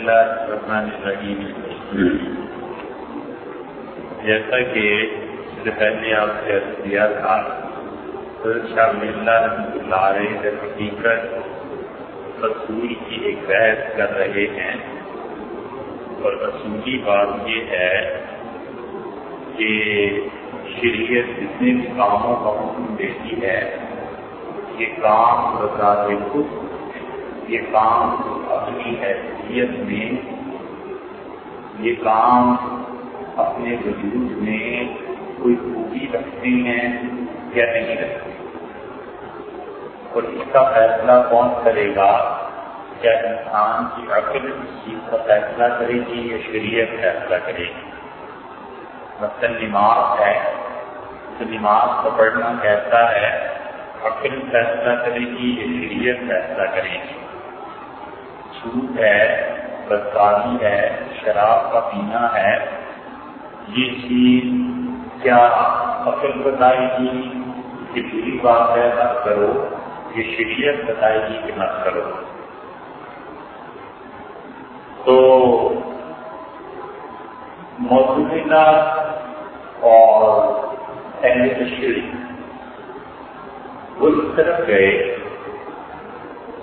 اللہ الرحمن الرحیم. جیسا کہ پہلے آپ سے عرض کیا تھا، حضرت شاہ ولی اللہ رحمۃ اللہ علیہ در حقیقت اصول کی ایک بحث کر رہے ہیں، اور اصولی بات یہ ہے کہ شریعت جتنے بھی کاموں کا حکم دیتی ہے، یہ کام بذات خود، یہ کام اپنی حیثیت میں، یہ کام اپنے وجود میں کوئی خوبی رکھتے ہیں یا نہیں رکھتے، اور اس کا فیصلہ کون کرے گا؟ کیا انسان کی عقل اس چیز کا فیصلہ کرے گی یا شریعت فیصلہ کرے گی؟ مثلاً نماز ہے تو نماز کا پڑھنا کیسا ہے، عقل فیصلہ کرے گی یا شریعت فیصلہ کرے گی؟ سود ہے، بدکاری ہے، شراب کا پینا ہے، یہ چیز کیا عقل بتائے گی کہ بری بات ہے نہ کرو، یہ شریعت بتائے گی کہ نہ کرو؟ تو معتزلہ اور اہل تشریع وہ اس طرف گئے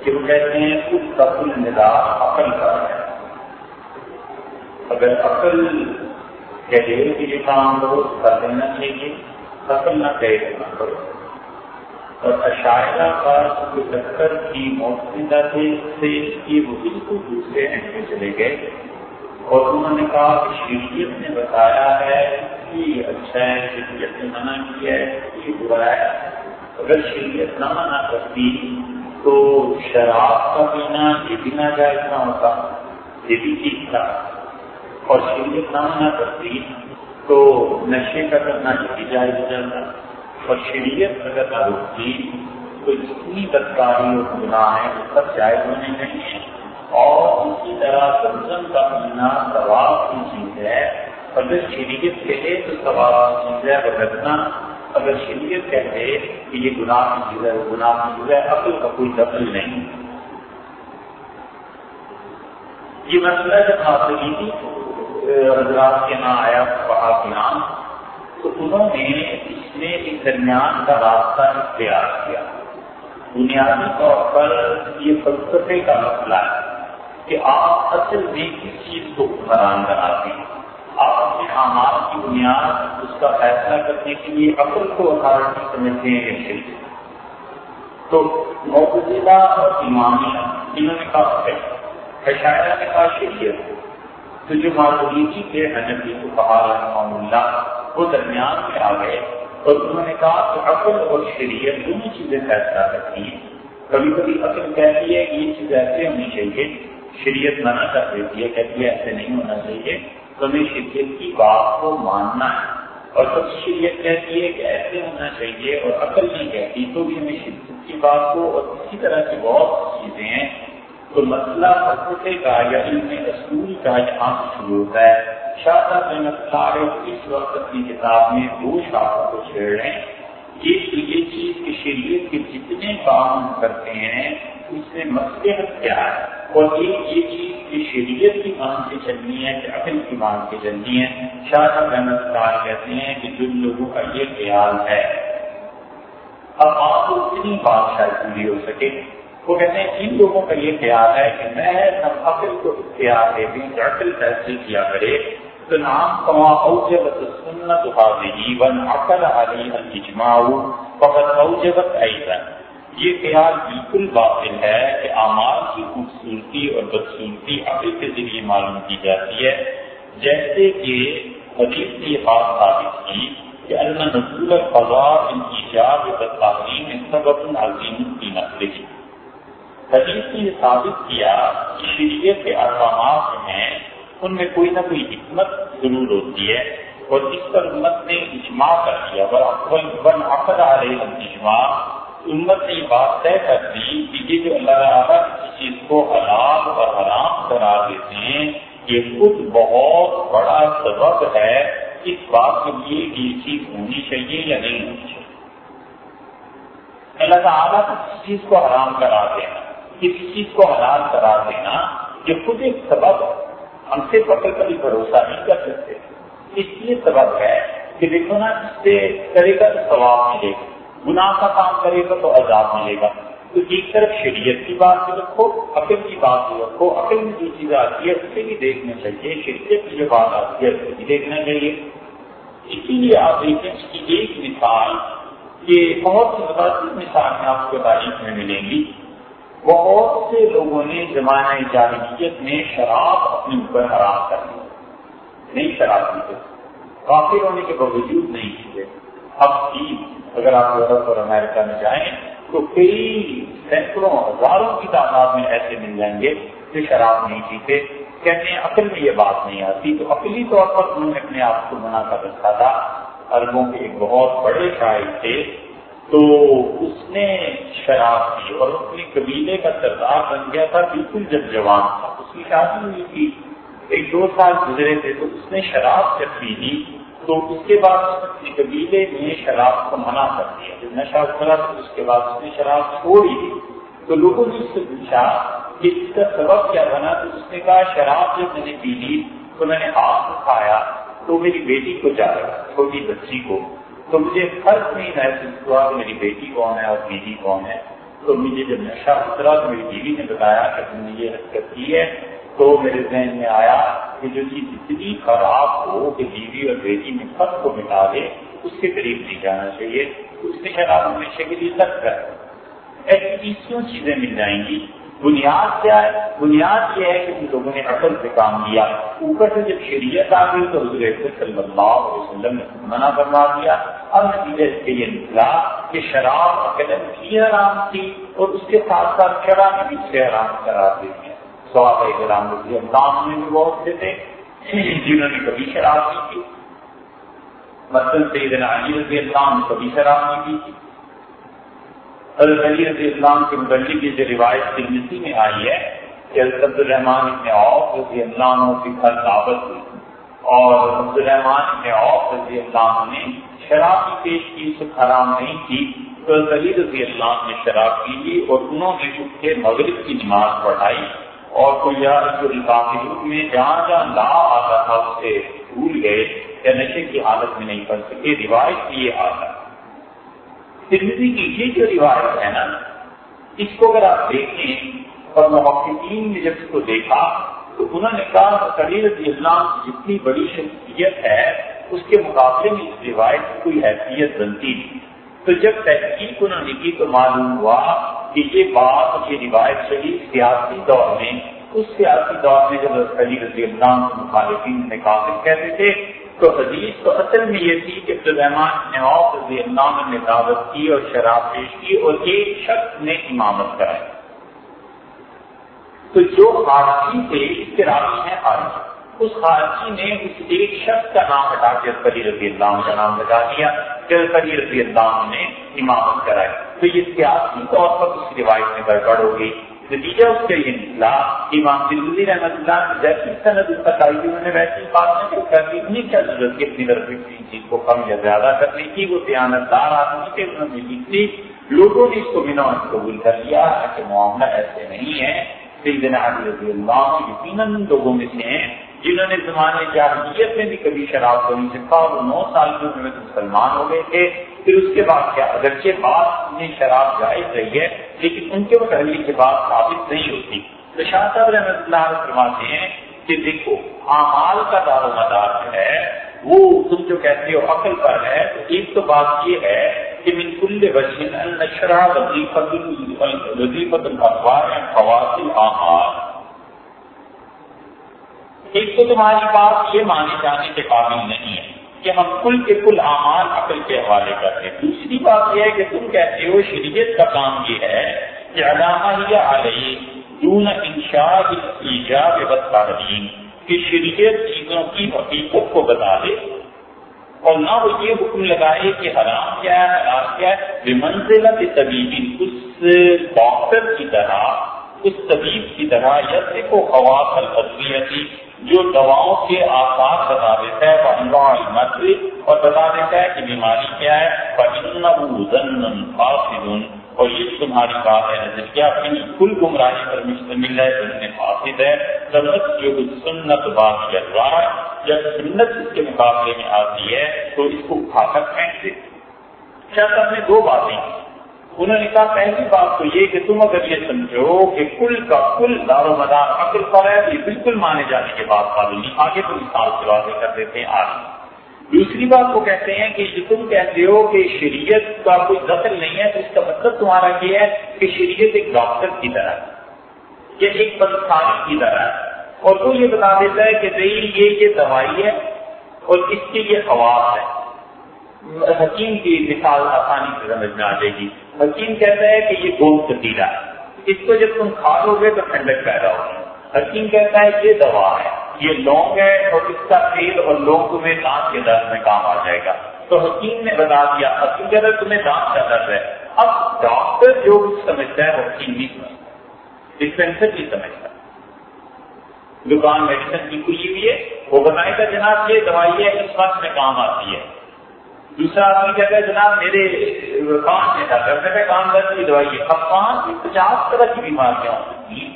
کہ وہ کہتے ہیں اس کا کل نظام عقل کا ہے. اگر عقل کہے کہ یہ کام کرو کر دینا چاہیے، عقل نہ کہے کہ نہ کرو. اور اشاعرہ کا جو ٹکر کی معتزلہ سے کی وہ بالکل دوسرے اینڈ میں چلے گئے، اور انہوں نے کہا کہ شریعت نے بتایا ہے کہ یہ اچھا ہے، شریعت نے منع کیا ہے کہ یہ برا ہے. اگر شریعت نہ منع کرتی تو شراب کا پینا یہ بھی ناجائز نہ ہوتا، یہ بھی ٹھیک تھا. اور شریعت نہ منع کرتی تو نشے کا کرنا یہ بھی جائز ہو جاتا. اور شریعت اگر نہ روکتی تو جتنی بدکاری اور گناہ ہے وہ سب جائز ہونے چاہیے. اور اسی طرح زمزم کا پینا ثواب کی چیز ہے. اگر شریعت کہے تو ثواب کی چیز ہے، بدلنا اگر شریعت کہتے کہ یہ گناہ کی چیز ہے، وہ گناہ کی چیز ہے، عقل کا کوئی دخل نہیں. یہ مسئلہ جب حاصلی حضرات کے یہاں آیا کے نام، تو انہوں نے اس میں ایک درمیان کا راستہ اختیار کیا. بنیادی طور پر یہ فلسفے کا مسئلہ ہے کہ آپ اصل میں کس چیز کو حرام بناتے ہیں. آپ اپنے اعمال کی بنیاد اس کا فیصلہ کرنے کے لیے عقل کو اتھارٹی سمجھتے ہیں یا شریعت؟ تو معتزلہ اور امامیہ انہوں نے کہا ہے، اشاعرہ نے کہا شریعت. تو جو ماتریدی کے حنفی فقہاء رحمہ اللہ وہ درمیان میں آ گئے، اور انہوں نے کہا کہ عقل اور شریعت دونوں چیزیں فیصلہ کرتی ہیں. کبھی کبھی عقل کہتی ہے کہ یہ چیز ایسے ہونی چاہیے، شریعت منع کر دیتی ہے، کہتی ہے ایسے نہیں ہونا چاہیے، تو ہمیں شریعت کی بات کو ماننا ہے. اور سب شریعت کہتی ہے کہ ایسے ہونا چاہیے اور عقل نہیں کہتی تو بھی ہمیں شریعت کی بات کو. اور اسی طرح کی بہت چیزیں ہیں. تو مسئلہ فلسفے کا یا علم اصول کا یہاں سے شروع ہوتا ہے. شاہ صاحب رحمۃ اللہ علیہ اس وقت اپنی کتاب میں دو شاخوں کو چھیڑ رہے ہیں. یہ چیز کہ شریعت کے جتنے کام کرتے ہیں اس میں مصلحت کیا ہے، اور یہ چیز کہ شریعت کی مان سے چلنی ہے کہ عقل کی مان سے چلنی ہے. شاہ صاحب رحمۃ اللہ کہتے ہیں کہ جن لوگوں کا یہ خیال ہے، اب آپ کو اتنی بات شاید پوری ہو سکے، وہ کہتے ہیں ان لوگوں کا یہ خیال ہے کہ میں ہم عقل کو اختیار دے دیں کہ عقل فیصلے کیا کرے، تو نام کما اوجبت السنت هذه وانعقد عليها الاجماع فقد اوجبت ایضا. یہ خیال بالکل باطل ہے کہ اعمال کی خوبصورتی اور بدصورتی عقل کے ذریعے معلوم کی جاتی ہے. جیسے کہ حدیث نے یہ بات ثابت کی کہ ان نزول القضاء ان ایجاب والتحریم سبب عظیم فی نقله. حدیث نے یہ ثابت کیا کہ شریعت کے احکامات ہیں ان میں کوئی نہ کوئی حکمت ضرور ہوتی ہے، اور اس پر امت نے اجماع کر دیا. وانعقد علیہ الاجماع، امت نے یہ بات طے کر دی کہ یہ جو اللہ تعالیٰ کسی چیز کو حلال اور حرام قرار دیتے ہیں یہ خود بہت بڑا سبب ہے اس بات کے لیے کہ یہ چیز ہونی چاہیے یا نہیں ہونی چاہیے. اللہ تعالیٰ کو کسی چیز کو حرام قرار دینا، کسی چیز کو حلال قرار دینا، جو خود ایک سبب ہم سے عقل کا بھی بھروسہ نہیں کر سکتے، اس لیے سبب ہے کہ دیکھو نا، اس سے کرے گا تو ثواب ملے گا، گناہ کا کام کرے گا تو عذاب ملے گا۔ تو ایک طرف شریعت کی بات بھی رکھو، عقل کی بات بھی رکھو، عقل میں جو چیز آتی ہے اسے بھی دیکھنا چاہیے، شریعت کی جو بات آتی ہے اسے بھی دیکھنا چاہیے۔ اسی لیے آپ دیکھیں اس کی ایک مثال، یہ بہت سی متعدد مثالیں آپ کو تاریخ میں ملیں گی۔ بہت سے لوگوں نے زمانہ جاہلیت میں شراب اپنے اوپر حرام کر دی، نہیں شراب پیتے، کافر ہونے کے باوجود نہیں پیتے۔ اب بھی اگر آپ یورپ اور امریکہ میں جائیں تو کئی سینکڑوں ہزاروں کی تعداد میں ایسے مل جائیں گے جو شراب نہیں پیتے، کہتے ہیں عقل میں یہ بات نہیں آتی۔ تو عقلی طور پر انہوں نے اپنے آپ کو منع کر رکھا تھا۔ عربوں کے ایک بہت بڑے شاعر تھے، تو اس نے شراب پی اور اپنے قبیلے کا سردار بن گیا تھا، بالکل جب جوان تھا، اس کی شادی ہوئی تھی، 1-2 سال گزرے تھے، تو اس نے شراب جب پی لی تو اس کے بعد اس نے اپنے قبیلے میں شراب کو منع کر دیا۔ جب نشہ اترا تو اس کے بعد اس نے شراب چھوڑ دی۔ تو لوگوں نے اس سے پوچھا کہ اس کا سبب کیا بنا، تو اس نے کہا شراب جب میں نے پی لی تو میں نے ہاتھ اٹھایا تو میری بیٹی کو جا رہا، چھوٹی بچی کو، تو مجھے فرق نہیں محسوس ہوا کہ میری بیٹی کون ہے اور بیوی کون ہے۔ تو مجھے جب نشہ اترا تو میری بیوی نے بتایا کہ تم نے یہ حرکت کی ہے، تو میرے ذہن میں آیا کہ جو چیز اتنی خراب ہو کہ بیوی اور بیٹی میں فرق کو مٹا دے، اس کے قریب نہیں جانا چاہیے۔ اس میں شراب ہمیشہ کے لیے تک کر ایسی 20 چیزیں مل جائیں گی۔ بنیاد کیا ہے؟ بنیاد یہ ہے کہ ان لوگوں نے عقل سے کام لیا، اوپر سے جب شریعت آ گئی تو حضور صلی اللہ علیہ وسلم نے منع فرما دیا۔ اب نتیجہ اس کے یہ نکلا کہ شراب عقل بھی حرام تھی اور اس کے ساتھ ساتھ شراب نے بھی اسے حرام قرار دے دیا۔ صحابہ کرام رضی اللہ عنہ بھی بہت سے تھے جنہوں نے کبھی شراب نہیں کی، مثلاً سیدنا علی رضی اللہ عنہ کبھی شراب نہیں پی تھی۔ حضرت علی رضی اللہ عنہ کے متعلق یہ جو روایت ترمذی میں آئی ہے کہ حضرت عبدالرحمن بن عوف رضی اللہ عنہ کی گھر دعوت ہوئی اور عبدالرحمن بن عوف رضی اللہ عنہ نے شراب بھی پیش کی، اسے حرام نہیں کی، تو حضرت علی رضی اللہ عنہ نے شراب پی لی اور انہوں نے اٹھ کے مغرب کی نماز پڑھائی اور کوئی الکافرون میں جہاں جہاں لا آتا تھا اسے بھول گئے یا نشے کی حالت میں نہیں پڑھ سکے۔ روایت کی یہ حالت ترمذی کی یہ جو روایت ہے نا، اس کو اگر آپ دیکھیں اور محققین نے جب اس کو دیکھا تو انہوں نے کہا علی رضی اللہ عنہ کی جتنی بڑی شخصیت ہے اس کے مقابلے میں اس روایت کی کوئی حیثیت بنتی نہیں۔ تو جب تحقیق انہوں نے کی تو معلوم ہوا کہ یہ بات، یہ روایت صحیح سیاسی دور میں، اس سیاسی دور میں جب علی رضی اللہ عنہ کے مخالفین نے کافر کہتے تھے تو حدیث تو اصل میں یہ تھی کہ عبدالرحمن بن عوف رضی اللہ عنہ نے دعوت کی اور شراب پیش کی اور ایک شخص نے امامت کرائی۔ تو جو خارجی تھے، اس کے راوی ہیں خارجی، اس خارجی نے اس ایک شخص کا نام ہٹا کے علی رضی اللہ عنہ کا نام لگا دیا کہ علی رضی اللہ عنہ نے امامت کرائی۔ تو یہ سیاسی طور پر اس روایت میں گڑبڑ ہو گئی۔ نتیجہ اس کا یہ نکلا، امام ترمذی رحمۃ اللہ جیسی سند اس تک آئی، انہوں نے ویسی بات نہیں کرتی، انہیں کیا ضرورت کی اپنی طرف کسی چیز کو کم یا زیادہ کرنے کی، وہ دیانتدار آدمی تھے، انہوں نے لکھی، لوگوں نے اس کو بنا قبول کر لیا کہ معاملہ ایسے نہیں ہے۔ سیدنا علی رضی اللہ عنہ یقیناً لوگوں میں سے ہیں جنہوں نے زمانے جاہلیت میں بھی کبھی شراب کو نہیں سکھا اور 9 سال کی عمر میں مسلمان ہو گئے تھے۔ پھر اس کے بعد کیا، اگرچہ بات انہیں شراب جائز رہی ہے لیکن ان کے متعلق یہ بات ثابت نہیں ہوتی۔ تو شاہ صاحب رحمۃ اللہ علیہ فرماتے ہیں کہ دیکھو اعمال کا دار و مدار ہے وہ تم جو کہتے ہو عقل پر ہے، تو ایک تو بات یہ ہے کہ من کل وجہ ان الشرع وظیفۃ الاقوال خواص الاعمال، ایک تو تمہاری بات یہ مانے جانے کے قابل نہیں ہے کہ ہم کل کے کل اعمال عقل کے حوالے کرتے ہیں۔ دوسری بات یہ ہے کہ تم کہتے ہو شریعت کا کام یہ ہے کہ علامہ ہی علیہ دون انشاء ایجاب والتحریم، کہ شریعت چیزوں کی حقیقت کو بتا دے اور نہ وہ یہ حکم لگائے کہ حرام کیا ہے حلال کیا ہے، بمنزلت طبیب، اس ڈاکٹر کی طرح، اس طبیب کی طرح، یس کو خواص الادویتی، جو دواؤں کے آثار بتا دیتا ہے، وانواع المرض، اور بتا دیتا ہے کہ بیماری کیا ہے، فإنه ظن فاسد، اور یہ تمہاری بات ہے نظریہ بالکل گمراہی پر مشتمل ہے، ذہن فاسد ہے، جو سنت بات کر رہا ہے، جب سنت اس کے مقابلے میں آتی ہے تو اس کو اٹھا کر پھینک دیتے۔ شاہ صاحب نے دو باتیں، انہوں نے کہا پہلی بات تو یہ کہ تم اگر یہ سمجھو کہ کل کا کل دار و مدار عقل پر ہے، یہ بالکل مانے جانے کے بعد قابل نہیں، آگے تو مثال سے واضح کر دیتے ہیں آگے۔ دوسری بات وہ کہتے ہیں کہ جو تم کہتے ہو کہ شریعت کا کوئی دخل نہیں ہے، تو اس کا مطلب تمہارا یہ ہے کہ شریعت ایک ڈاکٹر کی طرح ہے یا ایک پنساری کی طرح ہے، اور وہ یہ بتا دیتا ہے کہ بھائی یہ دوائی ہے اور اس کے یہ خواص ہے۔ حکیم کی مثال آسانی سے سمجھ میں آ جائے گی۔ حکیم کہتا ہے کہ یہ گوشت پتیلا ہے، اس کو جب تم کھا لو گے تو ٹھنڈک پیدا ہوگی۔ حکیم کہتا ہے یہ دوا ہے، یہ لونگ ہے اور اس کا تیل اور لونگ تمہیں دانت کے درد میں کام آ جائے گا۔ تو حکیم نے بتا دیا، حکیم کہتا ہے تمہیں دانت کا درد ہے۔ اب ڈاکٹر جو کچھ سمجھتا ہے وہ حکیم نہیں سمجھتا، ڈسپینسر نہیں سمجھتا، دکان میڈیسن کی کھلی ہوئی ہے، وہ بتائے گا جناب یہ دوائی ہے، اس وقت میں کام آتی ہے۔ دوسرا آدمی کہتا ہے جناب میرے کان میں درد ہے، کان درد کی دوائی ہے۔ اب کان کی 50 طرح کی بیماریاں ہو سکتی ہیں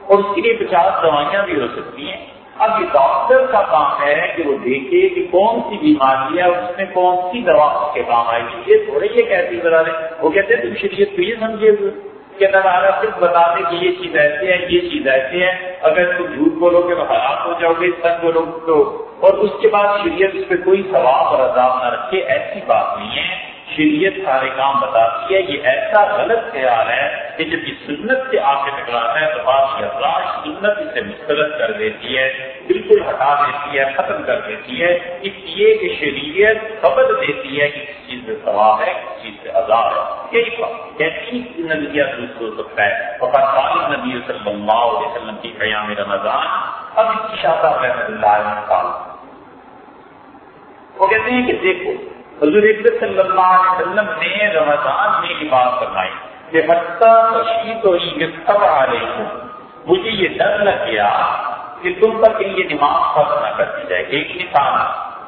اور اس کے لیے 50 دوائیاں بھی ہو سکتی ہیں۔ اب یہ ڈاکٹر کا کام ہے کہ وہ دیکھے کہ کون سی بیماری ہے اور اس میں کون سی دوا اس کے کام آئے گی۔ یہ تھوڑے یہ کہتی بتا رہے، وہ کہتے ہیں تم شریعت کو یہ سمجھے ہوئے کہ اللہ تعالیٰ صرف بتا دے کہ یہ چیز ایسے ہے، یہ چیز ایسے ہے، اگر تم جھوٹ بولو گے تو ہلاک ہو جاؤ گے، سچ بولو تو، اور اس کے بعد شریعت اس پہ کوئی ثواب اور عذاب نہ رکھے، ایسی بات نہیں ہے۔ شریعت سارے کام بتاتی ہے۔ یہ ایسا غلط خیال ہے کہ جب یہ سنت سے آ کے ٹکراتا ہے تو بات یہ افراش سنت اسے مسترد کر دیتی ہے، بالکل ہٹا دیتی ہے، ختم کر دیتی ہے، اس لیے کہ شریعت خبر دیتی ہے کہ کس چیز سے ثواب ہے، کس چیز سے عذاب ہے۔ یہی بات کیسی نظریہ درست ہو سکتا ہے؟ وقال نبی صلی اللہ علیہ وسلم کی قیام رمضان۔ اب اس کی شاہ صاحب رحمۃ اللہ علیہ مثال وہ کہتے ہیں کہ دیکھو حضور اکرم صلی اللہ علیہ وسلم نے رمضان میں یہ بات فرمائی کہ حتیٰ تشہید و صبر علیکم، مجھے یہ ڈر لگ گیا کہ تم پر کہیں یہ نماز فرض نہ کر دی جائے۔ ایک مثال۔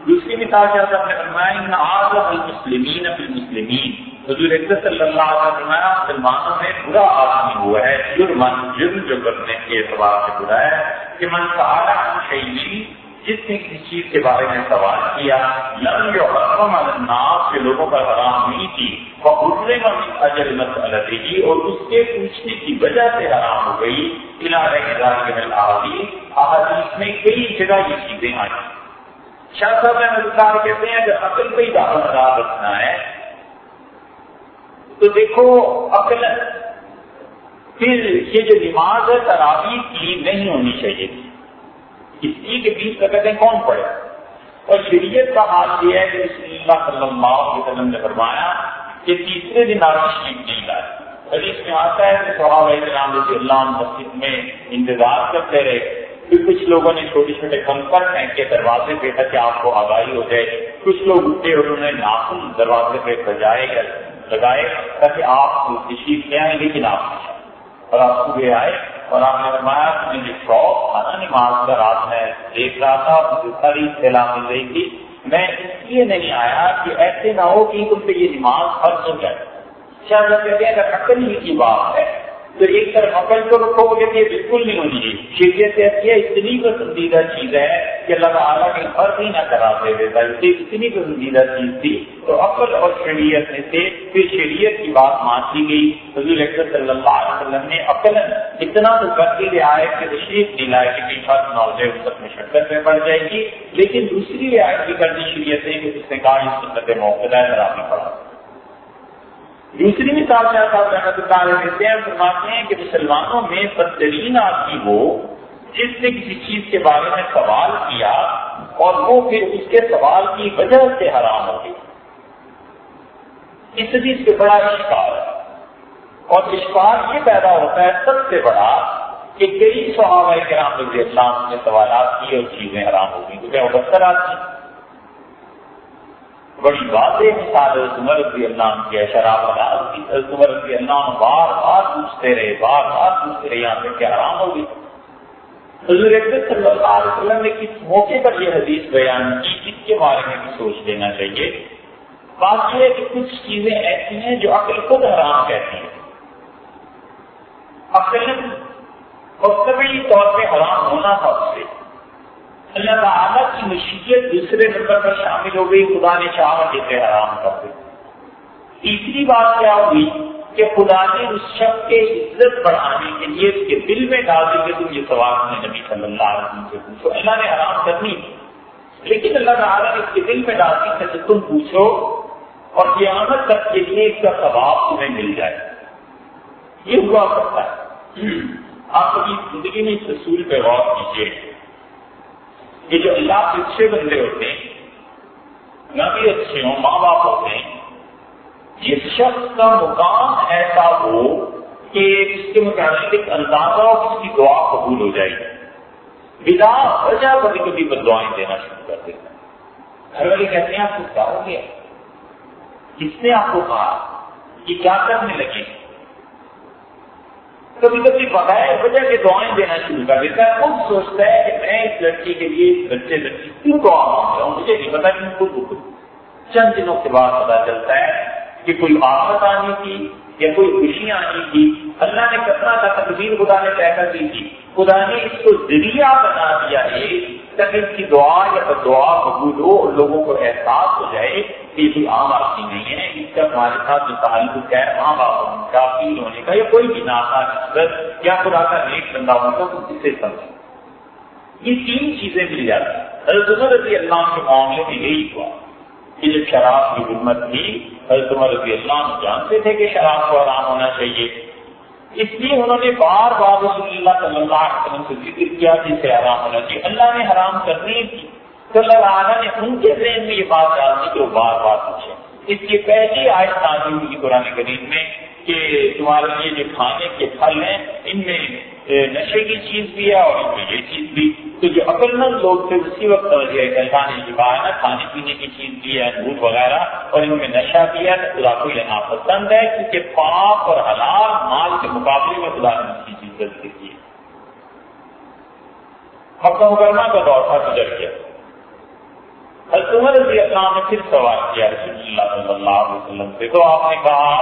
دوسری مثال کیا نے فرمایا ان اعظم المسلمین بالمسلمین، حضور اکرم صلی اللہ علیہ وسلم فرمایا مسلمانوں میں برا آدمی ہوا ہے، جرم جو کرنے کے اعتبار سے برا ہے کہ من سأل عن شیء، جس نے کسی چیز کے بارے میں سوال کیا، لم یحرم علی الناس، کے لوگوں پر حرام نہیں تھی، فحرم من اجل مسألته، اور اس کے پوچھنے کی وجہ سے حرام ہو گئی، الی غیر ذلک من الاحادیث، احادیث میں کئی جگہ یہ چیزیں آئی۔ شاہ صاحب نے کہتے ہیں اگر عقل پہ ہی دار مدار رکھنا ہے تو دیکھو عقل، پھر یہ جو نماز ہے تراویح کی نہیں ہونی چاہیے تھی، اس لیے کہ 20 رکعتیں کون پڑھے، اور شریعت کا حال یہ ہے کہ رسول اللہ صلی اللہ علیہ وسلم نے فرمایا کہ تیسرے دن آپ تشریف نہیں لائے۔ حدیث میں آتا ہے کہ صحابہ کرام رضی اللہ عنہ مسجد میں انتظار کرتے رہے، پھر کچھ لوگوں نے چھوٹے چھوٹے کنکر پھینک کے دروازے پہ تاکہ آپ کو آگاہی ہو جائے، کچھ لوگ اٹھے اور انہوں نے ناخن دروازے پہ بجائے یا لگائے تاکہ آپ تشریف لے آئیں، لیکن آپ نہیں آئے، اور آپ صبح آئے اور آپ نے فرمایا کہ مجھے شوق تھا نا نماز کا، رات میں دیکھ رہا تھا، مجھے ساری اطلاع مل رہی تھی، میں اس لیے نہیں آیا کہ ایسے نہ ہو کہ تم پہ یہ نماز فرض ہو جائے۔ شاید کہتے ہیں اگر عقل ہی کی بات ہے تو ایک طرف عقل کو رکھو گے کہ یہ بالکل نہیں ہونی چاہیے۔ شریعت ایسی ہے، اتنی پسندیدہ چیز ہے کہ اللہ تعالیٰ کے فرض ہی نہ کرا دے دیتا، اتنی پسندیدہ چیز تھی تو عقل اور شریعت میں سے پھر شریعت کی بات مان لی گئی۔ حضور اکرم صلی اللہ علیہ وسلم نے عقل اتنا تو کر کے رعایت کے تشریف نہیں لائے کہ کہیں فرض نہ ہو جائے، اس وقت مشقت میں پڑ جائے گی، لیکن دوسری رعایت بھی کر دی شریعت نے کہ اس نے کہا اس سنت موقع تراویح پڑھا۔ دوسری مثال میں صاحب رحمۃ اللہ علیہ دیتے ہیں، فرماتے ہیں کہ مسلمانوں میں بدترین آدمی وہ جس نے کسی چیز کے بارے میں سوال کیا اور وہ پھر اس کے سوال کی وجہ سے حرام ہو گئی۔ اس چیز پہ بڑا اشکال ہے، اور اشکال یہ پیدا ہوتا ہے سب سے بڑا کہ کئی صحابہ کرام رضی اللہ عنہ نے سوالات کیے اور چیزیں حرام ہو گئی، تو کیا وہ بدتر آدمی؟ بڑی واضح مثال عمر رضی اللہ عنہ کی ہے، شراب عمر رضی اللہ عنہ بار بار پوچھتے رہے یہاں پہ کیا حرام ہو گئی۔ حضور اکرم صلی اللہ علیہ وسلم نے کس موقع پر یہ حدیث بیان کی، اس کے بارے میں بھی سوچ لینا چاہیے۔ بات یہ ہے کہ کچھ چیزیں ایسی ہیں جو عقل خود حرام کہتی ہے، عقل اور طبعی طور پہ حرام ہونا تھا اس سے، اللہ تعالیٰ کی مشیت دوسرے نمبر پر شامل ہو گئی، خدا نے چاہا جسے حرام کر دے۔ تیسری بات کیا ہوئی کہ خدا نے اس شخص کے عزت بڑھانے کے لیے اس کے دل میں ڈال دی کہ تم یہ سوال اپنے نبی صلی اللہ علیہ وسلم سے پوچھو، اللہ نے حرام کرنی، لیکن اللہ تعالیٰ نے اس کے دل میں ڈال دی کہ تم پوچھو اور قیامت تک کے لیے اس کا ثواب تمہیں مل جائے۔ یہ ہوا کرتا ہے۔ آپ اپنی زندگی میں اس اصول پہ غور کیجیے کہ جو اللہ کے اچھے بندے ہوتے ہیں، نبی اچھے ہوں، ماں باپ ہوتے ہیں، جس شخص کا مقام ایسا ہو کہ اس کے متعلق ایک اندازہ ہو اس کی دعا قبول ہو جائے گی، بلا وجہ کبھی کبھی بددعائیں دینا شروع کر دیتا ہے۔ گھر والے کہتے ہیں آپ کو کیا ہو گیا، کس نے آپ کو کہا، یہ کیا کرنے لگے، کبھی کبھی بغیر وجہ کے دعائیں دینا شروع کر دیتا ہے، خود سوچتا ہے کہ میں اس لڑکی کے لیے اس بچے لڑکی کیوں دعا مانگ رہا ہوں، مجھے نہیں پتا کہ خود چند دنوں کے بعد پتا چلتا ہے کہ کوئی آفت آنی تھی یا کوئی خوشی آنی تھی، اللہ نے کرنا تھا، تقدیر خدا نے طے کر دی تھی، خدا نے اس کو ذریعہ بنا دیا ہے تاکہ ان کی دعا یا دعا قبول ہو اور لوگوں کو احساس ہو جائے کہ یہ کوئی عام آدمی نہیں ہے، اس کا ہمارے ساتھ جو تعلق ہے ماں باپ کا، پیر ہونے کا یا کوئی بھی ناتا نسبت یا خدا کا نیک بندہ ہوتا تو اسے سمجھے۔ یہ تین چیزیں مل جاتی ہیں۔ حضرت عمر رضی اللہ عنہ کے معاملے میں یہی ہوا کہ جب شراب کی حرمت تھی، حضرت عمر رضی اللہ عنہ جانتے تھے کہ شراب کو حرام ہونا چاہیے، اس لیے انہوں نے بار بار رسول اللہ صلی اللہ علیہ وسلم سے ذکر کیا جس سے حرام ہونا چاہیے، اللہ نے حرام کرنی تھی تو اللہ تعالیٰ نے ان کے ذہن میں یہ بات ڈال دی کہ وہ بار بار پوچھے۔ اس کی پہلی آیت نازل ہوئی قرآن کریم میں کہ تمہارے لیے جو کھانے کے پھل ہیں ان میں نشے کی چیز بھی ہے اور ان میں یہ چیز بھی، تو جو عقل مند لوگ تھے اسی وقت اللہ نے یہ کہا نا کھانے پینے کی چیز بھی ہے، دودھ وغیرہ، اور ان میں نشہ بھی ہے، تو خدا کو یہ ناپسند ہے کیونکہ پاک اور حلال مال کے مقابلے میں خدا نے اس کی چیز ذکر کی ہے۔ مکہ مکرمہ کا دور تھا، گزر گیا۔ حضرت عمر رضی اللہ عنہ نے پھر سوال کیا رسول اللہ صلی اللہ علیہ وسلم سے، تو آپ نے کہا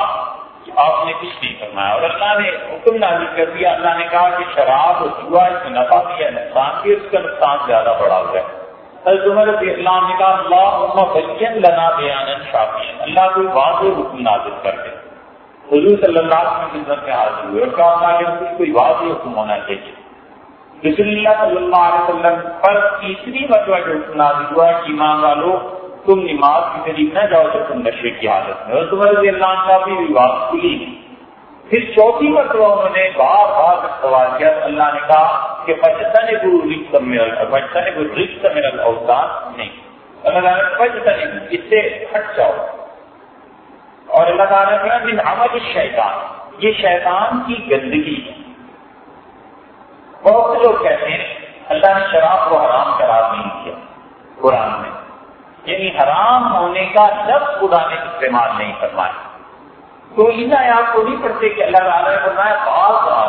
کہ آپ نے کچھ نہیں فرمایا، اور اللہ نے حکم نازل کر دیا، اللہ نے کہا کہ شراب اور جوا اس میں نفع بھی ہے نقصان بھی، اس کا نقصان زیادہ بڑا ہوا ہے۔ حضرت عمر رضی اللہ عنہ نے کہا اللہم بین لنا بیانا شافیا، اللہ کوئی واضح حکم نازل کر دے۔ حضور صلی اللہ علیہ وسلم کی خدمت میں حاضر ہوئے اور کہا اللہ کہ کوئی واضح حکم ہونا چاہیے۔ رسول اللہ صلی اللہ علیہ وسلم پر تیسری مرتبہ جو نازل ہوا کہ ایمان والو تم نماز کے قریب نہ جاؤ جب تم نشے کی حالت میں، اور تمہارے رضی اللہ عنہ کا بھی بات کھلی۔ پھر چوتھی مرتبہ انہوں نے بار بار سوال کیا تو اللہ نے کہا کہ فاجتنبوا الرجس من الاوثان، نہیں، اللہ تعالیٰ نے فاجتنبوا اس سے ہٹ جاؤ، اور اللہ تعالیٰ نے کہا من عمل الشیطان، یہ شیطان کی گندگی ہے۔ بہت سے لوگ کہتے ہیں اللہ نے شراب کو حرام قرار نہیں کیا قرآن میں، یعنی حرام ہونے کا لفظ خدا نے استعمال نہیں فرمایا، تو ان آیات کو نہیں پڑھتے کہ اللہ تعالیٰ نے فرمایا باز آؤ،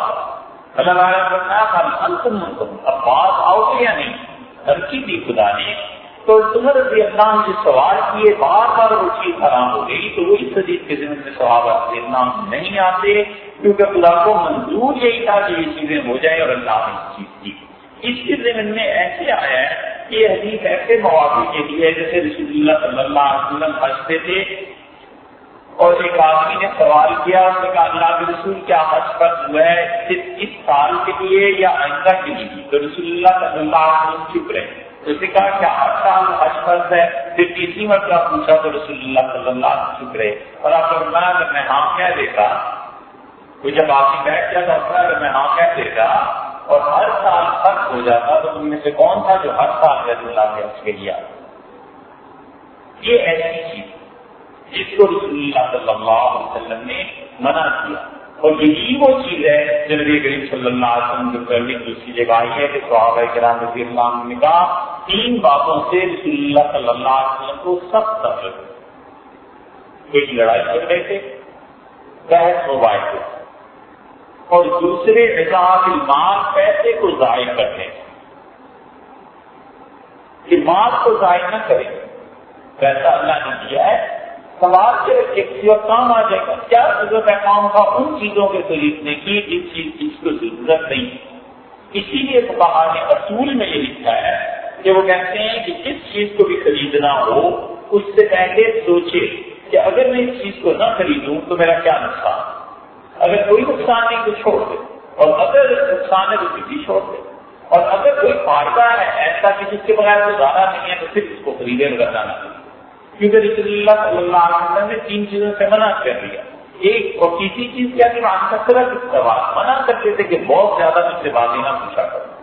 اللہ تعالیٰ نے فرمایا اب باز آؤ گے یا نہیں، ترکی دی خدا نے۔ تو عمر رضی اللہ عنہ جو سوال کیے بار بار وہ چیز حرام ہو گئی، تو وہ اس حدیث کے ذمن میں صحابہ رضی اللہ عنہ نہیں آتے، کیونکہ خدا کو منظور یہی تھا کہ یہ چیزیں ہو جائیں اور اللہ نے اس چیز کی۔ اس کے ذمن میں ایسے آیا ہے کہ یہ حدیث ایسے مواقع کے لیے جیسے رسول اللہ صلی اللہ علیہ وسلم حج تھے اور ایک آدمی نے سوال کیا، اس نے کہا اللہ کے رسول کیا حج فرض ہوا ہے صرف اس سال کے لیے یا آئندہ کے لیے؟ تو رسول اللہ صلی اللہ علیہ وسلم چپ رہے، اس نے کہا کیا ہر سال حج فرض ہے؟ پھر تیسری مرتبہ پوچھا تو رسول اللہ صلی اللہ علیہ وسلم چپ رہے، اور آپ کو فرمایا اگر میں ہاں کہہ دیتا، وہ جب آپ کی بیٹھ جاتا تھا اگر میں ہاں کہہ دیتا اور ہر سال فرض ہو جاتا تو ان میں سے کون تھا جو ہر سال رضی اللہ کے حج کے لیے آتا؟ یہ ایسی چیز جس کو رسول اللہ صلی اللہ علیہ وسلم نے منع کیا، اور یہی وہ چیز ہے جو نبی کریم صلی اللہ علیہ وسلم جو کرنے کی دوسری جگہ آئی ہے کہ صحابہ کرام رضی اللہ عنہ نے کہا تین باتوں سے رسول اللہ صلی اللہ علیہ وسلم کو سخت نفرت، ایک لڑائی کر رہے تھے، بحث موبائل تھے، اور دوسرے عذاب المال، پیسے کو ضائع کرنے، کہ مال کو ضائع نہ کرے، پیسہ اللہ نے دیا ہے سوال سے کسی وقت کام آ جائے گا. کیا ضرورت ہے قوم کا ان چیزوں کے خریدنے کی جس چیز کو ضرورت نہیں. اسی لیے فقہاء نے اصول میں یہ لکھا ہے کہ وہ کہتے ہیں کہ جس چیز کو بھی خریدنا ہو اس سے پہلے سوچے کہ اگر میں اس چیز کو نہ خریدوں تو میرا کیا نقصان. اگر کوئی نقصان نہیں تو چھوڑ دے, اور اگر نقصان ہے تو کسی چھوڑ دے, اور اگر کوئی فائدہ ہے ایسا کہ جس کے بغیر گزارا نہیں ہے تو پھر اس کو خریدے لگانا نہیں. کیونکہ رسول اللہ صلی اللہ علیہ وسلم نے 3 چیزوں سے منع کر دیا. ایک اور کسی چیز کیا کہ کثرت سوال منع کرتے تھے کہ بہت زیادہ مجھ سے باتیں نہ پوچھا کرو.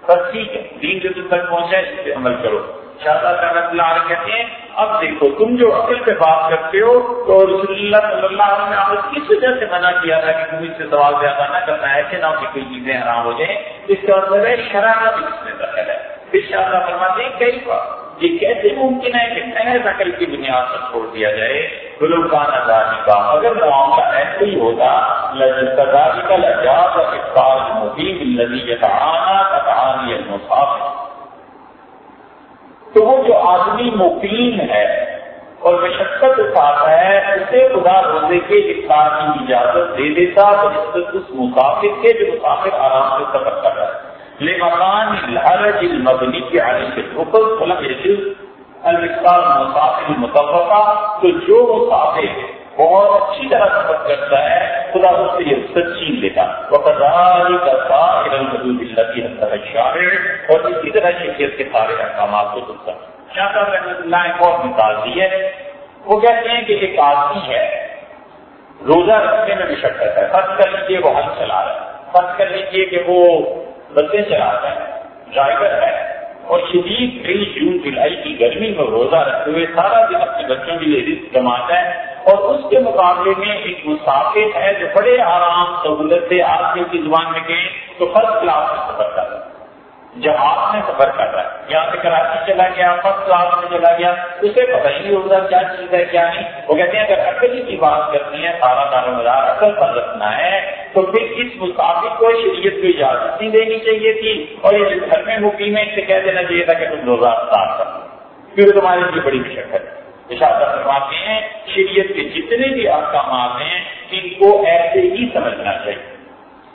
بس ٹھیک ہے, دین جو تم تک پہنچا ہے اس پہ عمل کرو. شاہ رحمۃ اللہ علیہ کہتے ہیں اب دیکھو تم جو عقل پہ بات کرتے ہو تو رسول اللہ صلی اللہ علیہ وسلم نے کس وجہ سے منع کیا تھا کہ تم اس سے سوال زیادہ نہ کرنا ہے کہ نہ کہ کوئی چیزیں حرام ہو جائیں. اس کا مطلب ہے شرارت اس میں دخل ہے. پھر شاہ فرماتے ہیں کئی بار یہ کیسے ممکن ہے کہ محض عقل کی بنیاد پر چھوڑ دیا جائے. بلوکان ازادی کا اگر معاملہ ایسے ہی ہوگا لذاتی کا لجاز افطار مبین الذی یتعانا کتعانی المسافر, تو وہ جو آدمی مقیم ہے اور مشقت اٹھاتا ہے اسے خدا روزے کے افطار کی اجازت دے دیتا تو اس مسافر کے جو مسافر آرام سے سفر کر رہا ہے لمکان الحرج المبنی کی علیہ الحکم فلم یجوز الافطار المسافر المتوقع, تو جو مسافر بہت اچھی طرح سفر کرتا ہے خدا اس سے یہ رخصت چھین لیتا. وَكَذَلِكَ سَائِرَ الْحُدُودِ الَّتِي حَدَّهَا الشَّارِعُ, اور اسی طرح شریعت کے سارے احکامات کو درست. شاہ صاحب رحمۃ اللہ نے ایک اور مثال دی ہے. وہ کہتے ہیں کہ ایک آدمی ہے روزہ رکھنے میں مشقت ہے. فرض کر لیجیے وہ ہل چلا رہا ہے, فرض کر لیجیے کہ وہ بسیں چلاتا ہے, ڈرائیور ہے, اور شدید مئی جون جولائی کی گرمی میں روزہ رکھتے ہوئے سارا دن اپنے بچوں کے لیے رزق کماتا ہے, اور اس کے مقابلے میں ایک مسافر ہے جو بڑے آرام سہولت سے آدمی کی زبان میں کہیں تو فرسٹ کلاس میں سفر کر رہا ہے, جہاز میں سفر کر رہا ہے, یہاں سے کراچی چلا گیا, فرسٹ کلاس میں چلا گیا, اسے پتہ نہیں ہوگا کیا چیز ہے کیا نہیں. وہ کہتے ہیں اگر عقل کی بات کرنی ہے, سارا دار و مدار عقل پر رکھنا ہے, تو پھر اس مسافر کو شریعت کو اجازت نہیں دینی چاہیے تھی, اور یہ جو گھر میں مقیم ہے اس سے کہہ دینا چاہیے تھا کہ تم روزہ افطار کرو, کیونکہ تمہارے لیے بڑی مشقت ہے. اشارہ فرماتے ہیں شریعت کے جتنے بھی احکامات ہیں ان کو ایسے ہی سمجھنا چاہیے.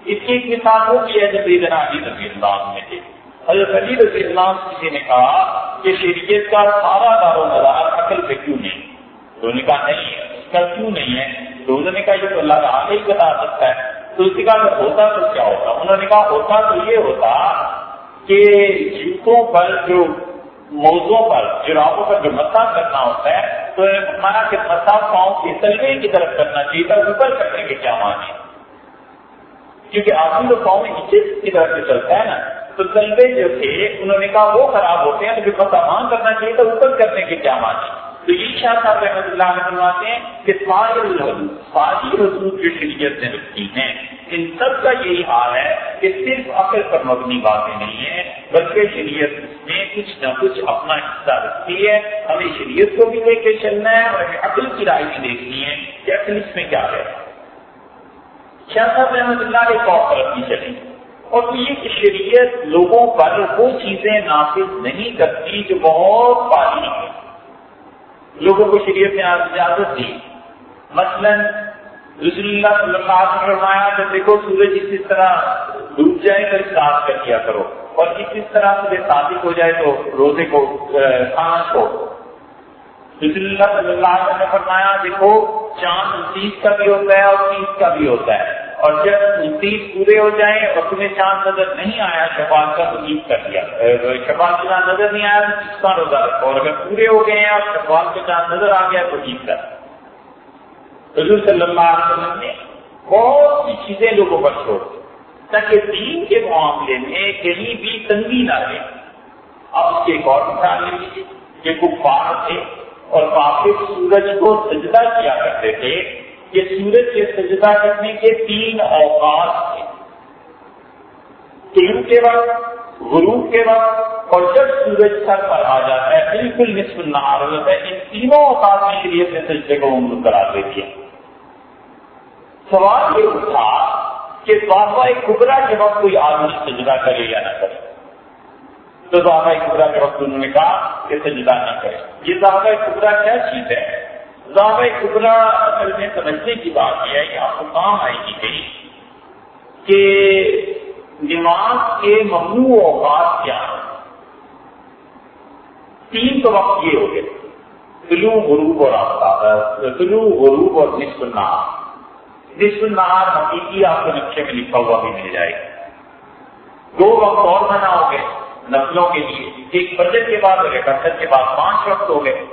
اس کی ایک مثال وہ بھی ہے جب سیدنا علی رضی اللہ عنہ میں تھے. حضرت علی رضی اللہ عنہ کسی نے کہا کہ شریعت کا سارا دار و مدار عقل پہ کیوں نہیں؟ تو انہوں نے کہا نہیں ہے. اس کا کیوں نہیں ہے؟ تو انہوں نے کہا یہ تو اللہ تعالیٰ ہی بتا سکتا ہے. تو اس نے کہا ہوتا تو کیا ہوتا؟ انہوں نے کہا ہوتا تو یہ ہوتا کہ جوتوں پر جو موزوں پر جرابوں پر جو مسا کرنا ہوتا ہے تو مانا کہ مسا پاؤں کے تلوے کی طرف کرنا چاہیے تھا, اوپر کرنے کے کیا معنی, کیونکہ آدمی تو پاؤں میں نیچے کی طرف سے چلتا ہے نا, تو تلوے جو تھے انہوں نے کہا وہ خراب ہوتے ہیں, تو پھر مسا وہاں کرنا چاہیے تھا, اوپر کرنے کے کیا معنی. تو یہ شاہ صاحب رحمۃ اللہ علیہ فرماتے ہیں کہ ساری حدود جو شریعت نے رکھی ہیں ان سب کا یہی حال ہے کہ صرف عقل پر مبنی باتیں نہیں ہیں, بلکہ شریعت میں کچھ نہ کچھ اپنا حصہ رکھتی ہے. ہمیں شریعت کو بھی لے کے چلنا ہے اور ہمیں عقل کی رائے بھی دیکھنی ہے کہ عقل اس میں کیا ہے. شاہ صاحب رحمۃ اللہ ایک اور طرف بھی چلیں, اور یہ کہ شریعت لوگوں پر وہ چیزیں نافذ نہیں کرتی جو بہت باریک ہیں. لوگوں کو شریعت نے اجازت دی, مثلا رسول اللہ صلی اللہ علیہ وسلم نے فرمایا کہ دیکھو سورج اس طرح ڈوب جائے تو افطار کر دیا کرو, اور اس طرح سے صادق ہو جائے تو روزے کو کھانا چھوڑو. رسول اللہ صلی اللہ علیہ وسلم نے فرمایا دیکھو چاند 29 کا بھی ہوتا ہے اور 30 کا بھی ہوتا ہے, اور جب 29 پورے ہو جائیں اور تمہیں چاند نظر نہیں آیا شوال کا تو عید کر دیا, شوال کا چاند نظر نہیں آیا تو 30 کا روزہ رکھو, اور اگر پورے ہو گئے ہیں اور شوال کا چاند نظر آ گیا تو عید کر. حضور صلی اللہ علیہ وسلم نے بہت سی چیزیں لوگوں پر چھوڑ دی تاکہ دین کے معاملے میں کہیں بھی تنگی نہ رہے. اب اس کے ایک اور مثال لے لیجیے کہ کفار تھے اور کافر سورج کو سجدہ کیا کرتے تھے. یہ سورج کے سجدہ کرنے کے 3 اوقات تھے, طلوع کے وقت, غروب کے وقت, اور جب سورج سر پر آ جاتا ہے بالکل نصف النہار ہو جاتا ہے. ان تینوں اوقات میں شریعت نے سجدے کو ممنوع قرار دے دیا. سوال یہ اٹھا کہ ضعفہ کبریٰ کے وقت کوئی آدمی سجدہ کرے یا نہ کرے, تو ضعفہ کبریٰ کے وقت انہوں نے کہا کہ سجدہ نہ کرے. یہ ضعفہ کبریٰ کیا چیز ہے؟ ضابطۂ کبریٰ اصل میں سمجھنے کی بات یہ ہے کہ آپ کو کام آئے گی گئی کہ نماز کے ممنوع اوقات کیا ہیں. 3 تو وقت یہ ہو گئے، طلوع غروب اور آفتاب، طلوع غروب اور نصف النہار. نصف النہار حقیقی آپ کو نقشے میں لکھا ہوا بھی مل جائے گا. 2 وقت اور منع ہو گئے نفلوں کے لیے، ایک فجر کے بعد ہو گئے، فجر کے بعد 5 وقت ہو گئے.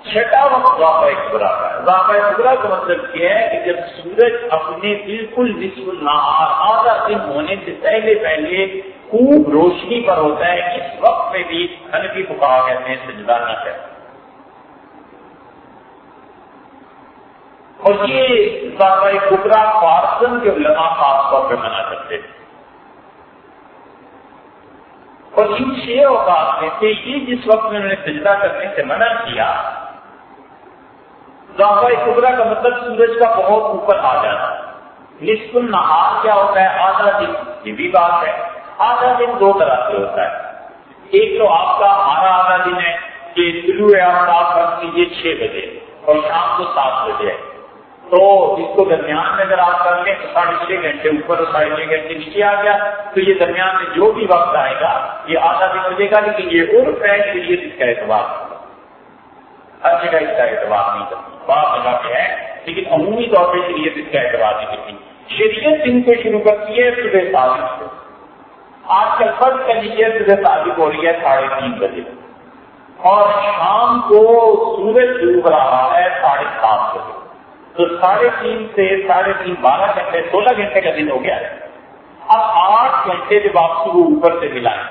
6واں وقت ضابطۂ کبریٰ کا ہے. ضابطۂ کبریٰ کا مطلب یہ ہے کہ جب سورج اپنے بالکل نصف النہار آدھا دن ہونے سے پہلے خوب روشنی پر ہوتا ہے، اس وقت میں بھی حنفی فقہا کہتے ہیں سجدہ نہ کریں. اور یہ ضابطۂ کبریٰ فارسن کے علماء خاص طور پہ منع کرتے تھے. اور ان 6 اوقات میں سے یہ جس وقت میں انہوں نے سجدہ کرنے سے منع کیا، ضابطۂ کبریٰ کا مطلب سورج کا بہت اوپر آ جانا. نصف النہار کیا ہوتا ہے؟ آدھا دن. یہ بھی بات ہے، آدھا دن 2 طرح سے ہوتا ہے. ایک تو آپ کا ہمارا آدھا دن ہے کہ طلوع آفتاب رکھ لیجیے 6 بجے اور شام کو 7 بجے ہے، تو اس کو درمیان میں اگر آپ کر لیں تو 6.5 گھنٹے اوپر اور 6.5 گھنٹے نیچے آ گیا، تو یہ درمیان میں جو بھی وقت آئے گا یہ آدھا دن ہو جائے گا. لیکن یہ عرف ہے کہ یہ اس کا اعتبار ہر جگہ اس کا اعتبار نہیں کرتی، بات جگہ پہ ہے لیکن عمومی طور پہ شریعت اس کا اعتبار نہیں کرتی. شریعت دن سے شروع کرتی ہے صبح 7 بجے. آج کل فرض کر لیجیے صبح صادق ہو رہی ہے 3:30 بجے اور شام کو سورج ڈوب رہا ہے 7:30 بجے، تو 3:30 سے 3:30 12 گھنٹے 16 گھنٹے کا دن ہو گیا ہے. اب 8 گھنٹے جب آپ صبح اوپر سے ملائیں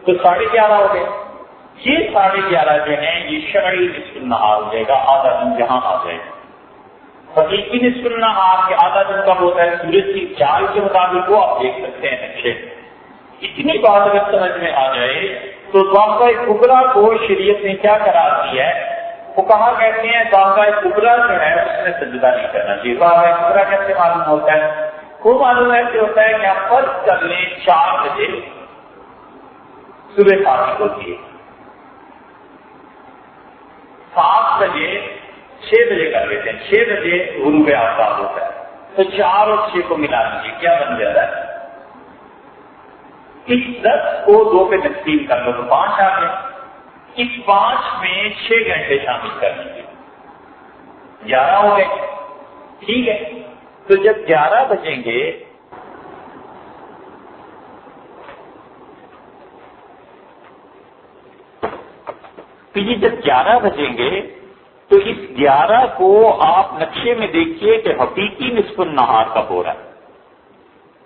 تو 11:30 ہو گئے. یہ 11:30 جو ہیں یہ شرعی نصف النہار ہو جائے گا، آدھا دن جہاں آ جائے گا. حقیقی نصف النہار کے آدھا دن کب ہوتا ہے؟ سورج کی چال کے مطابق وہ آپ دیکھ سکتے ہیں نقشے. اتنی بات اگر سمجھ میں آ جائے تو ضابطۂ کبریٰ کو شریعت نے کیا قرار دیا ہے؟ وہ کہاں کہتے ہیں ضابطۂ کبریٰ جو ہے اس میں سجدہ نہیں کرنا چاہیے. ضابطۂ کبریٰ کیسے معلوم ہوتا ہے؟ وہ معلوم ایسے ہوتا ہے کہ آپ فرض کر لیں 4 بجے صبح صادق ہوتی ہے، 7 بجے 6 بجے کر لیتے ہیں، 6 بجے غروب آفتاب ہوتا ہے، تو 4 اور 6 کو ملا لیجیے، کیا بن جاتا ہے؟ اس 10 کو 2 پہ تقسیم کر لو تو 5 آ گئے. اس 5 میں 6 گھنٹے شامل کر لیجیے، 11 ہو گئے. ٹھیک ہے، تو جب 11 بجیں گے تو یہ جب 11 بجیں گے تو اس 11 کو آپ نقشے میں دیکھیے کہ حقیقی نصف النہار کب ہو رہا ہے.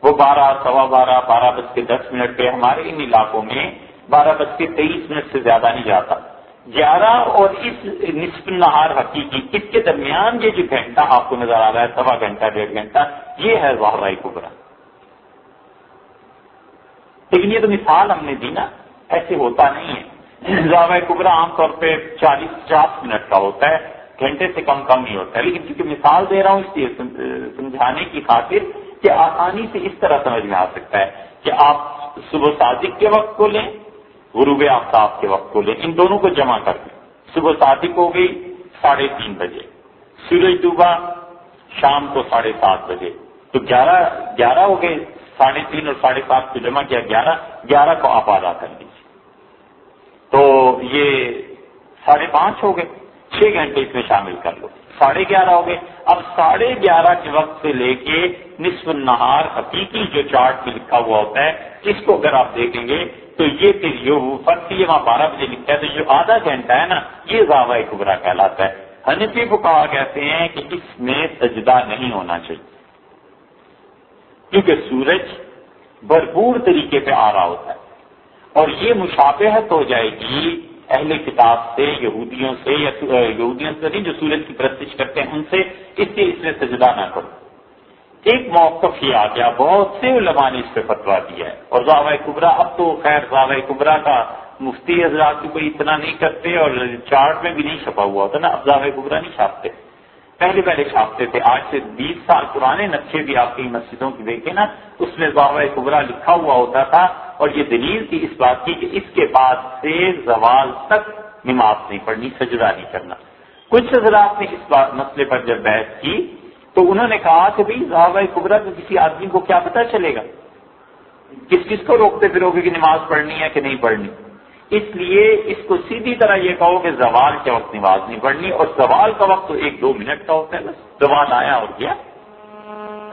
وہ 12 سوا 12 12:10 پہ ہمارے ان علاقوں میں 12:23 سے زیادہ نہیں جاتا. 11 اور اس نصف النہار حقیقی اس کے درمیان یہ جو گھنٹہ آپ کو نظر آ رہا ہے، سوا گھنٹہ 1.5 گھنٹہ، یہ ہے ضابطۂ کبریٰ. لیکن یہ تو مثال ہم نے دی نا، ایسے ہوتا نہیں ہے. ضابطۂ کبریٰ عام طور پہ 40-50 منٹ کا ہوتا ہے، گھنٹے سے کم نہیں ہوتا ہے. لیکن چونکہ مثال دے رہا ہوں اس لیے سمجھانے کی خاطر کہ آسانی سے اس طرح سمجھ میں آ سکتا ہے کہ آپ صبح صادق کے وقت کو لیں، غروب آفتاب کے وقت کو لیں، ان دونوں کو جمع کر دیں. صبح صادق ہو گئی 3:30 بجے، سورج ڈوبا شام کو 7:30 بجے، تو 11 ہو گئے. 3:30 اور 7:30 کو جمع کیا 11 کو آپ ادا کر لیجیے تو یہ 5:30 ہو گئے. 6 گھنٹے اس میں شامل کر لو، 11:30 ہو گئے. اب 11:30 کے وقت سے لے کے نصف النہار حقیقی جو چارٹ میں لکھا ہوا ہوتا ہے، اس کو اگر آپ دیکھیں گے تو یہ پھر فرق یہ وہاں 12 بجے لکھا ہے، تو جو آدھا گھنٹہ ہے نا یہ ضابطۂ کبریٰ کہلاتا ہے. حنفی فقہا کہتے ہیں کہ اس میں سجدہ نہیں ہونا چاہیے کیونکہ سورج بھرپور طریقے پہ آ رہا ہوتا ہے اور یہ مشابہت ہو جائے گی اہل کتاب سے، یہودیوں سے، یا یہودیوں سے نہیں جو سورج کی پرستش کرتے ہیں ان سے، اس لیے اس میں سجدہ نہ کرو. ایک موقف یہ آ گیا، بہت سے علماء نے اس پہ فتویٰ دیا ہے. اور ضابطۂ کبریٰ اب تو خیر ضابطۂ کبریٰ کا مفتی حضرات بھی کوئی اتنا نہیں کرتے اور چارٹ میں بھی نہیں چھپا ہوا ہوتا نا، اب ضابطۂ کبریٰ نہیں چھاپتے. پہلے چھاپتے تھے. آج سے 20 سال پرانے نقشے بھی آپ کی مسجدوں کی دیکھیں نا، اس میں ضابطۂ کبریٰ لکھا ہوا ہوتا تھا اور یہ دلیل تھی اس بات کی کہ اس کے بعد سے زوال تک نماز نہیں پڑھنی، سجدہ نہیں کرنا. کچھ حضرات نے اس بات مسئلے پر جب بحث کی تو انہوں نے کہا کہ بھئی صحابہ کبریٰ کو کسی آدمی کو کیا پتہ چلے گا، کس کو روکتے پھرو گے کہ نماز پڑھنی ہے کہ نہیں پڑھنی، اس لیے اس کو سیدھی طرح یہ کہو کہ زوال کے وقت نماز نہیں پڑھنی، اور زوال کا وقت تو 1-2 منٹ کا ہوتا ہے، بس زوال آیا اور گیا۔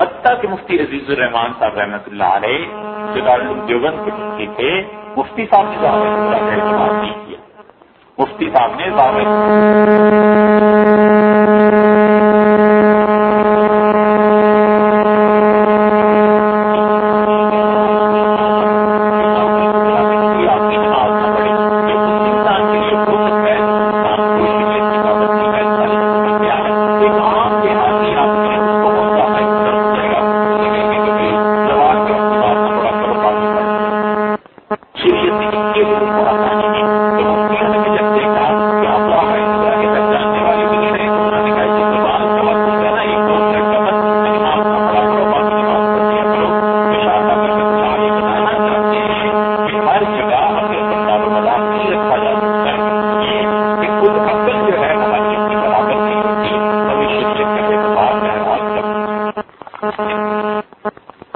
حتیٰ کہ مفتی عزیز الرحمان صاحب رحمۃ اللہ علیہ جو دارالعلوم دیوبند کے مفتی تھے، مفتی صاحب نے صحابہ کبریٰ کا اعتماد نہیں کیا، مفتی صاحب نے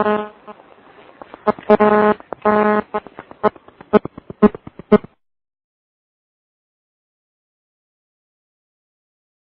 Thank you.